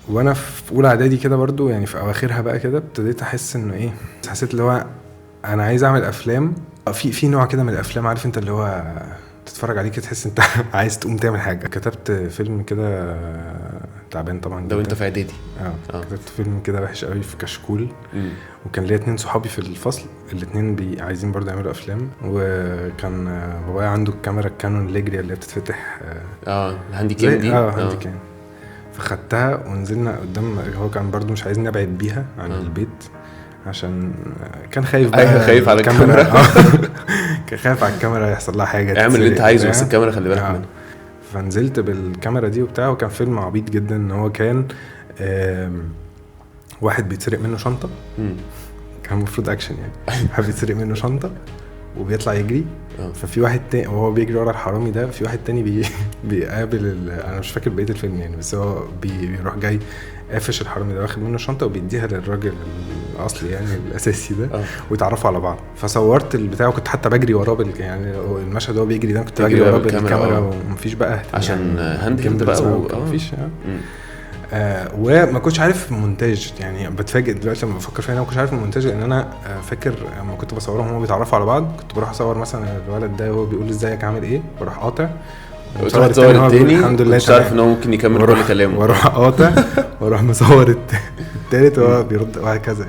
وانا في اولى اعدادي كده برضو يعني في اواخرها بقى كده ابتديت احس انه ايه، حسيت اللي هو انا عايز اعمل افلام. في نوع كده من الافلام، عارف انت اللي هو تتفرج عليه كده تحس انت عايز تقوم تعمل حاجه. كتبت فيلم كده تعبان طبعا ده وانت في اعدادي؟ كتبت فيلم كده وحش قوي في كشكول. وكان ليا 2 صحابي في الفصل، الاتنين عايزين برضه يعملوا افلام. وكان بابايا عنده الكاميرا الكانون ليجري اللي بتتفتح الهاندي كام دي. هاندي كام. فخدتها ونزلنا قدام. هو كان برضه مش عايزني ابعد بيها عن البيت عشان كان خايف بقى. خايف على الكاميرا. كان خايف على الكاميرا يحصل لها حاجه. اعمل اللي انت عايزه بس الكاميرا خلي بالك منها. فنزلت بالكاميرا دي وبتاع. وكان فيلم عبيط جدا ان هو كان واحد بيتسرق منه شنطه. كان المفروض اكشن يعني. واحد بيتسرق منه شنطه وبيطلع يجري. ففي واحد تاني وهو بيجري ورا الحرامي ده، في واحد تاني بيقابل انا مش فاكر بقيه الفيلم يعني، بس هو بيروح جاي قافش الحرامي ده واخد منه الشنطه وبيديها للراجل الاصلي يعني الاساسي ده. ويتعرفوا على بعض. فصورت البتاع وكنت حتى بجري وراه يعني المشهد هو بيجري ده كنت بجري وراه بالكاميرا. ومفيش بقى عشان هاند هيلد بقى مفيش وما كنتش عارف مونتاج يعني. بتفاجئ دلوقتي لما بفكر فيها انا ما كنتش عارف المونتاج، لان انا فاكر لما كنت بصورهم هم بيتعرفوا على بعض كنت بروح اصور مثلا الولد ده وهو بيقول ازيك عامل ايه، بروح قاطع وتصور التاني. الحمد لله مش عارف ان هو ممكن يكمل كل كلامه، واروح قاطع واروح مصور التالت وهو بيرد وهكذا.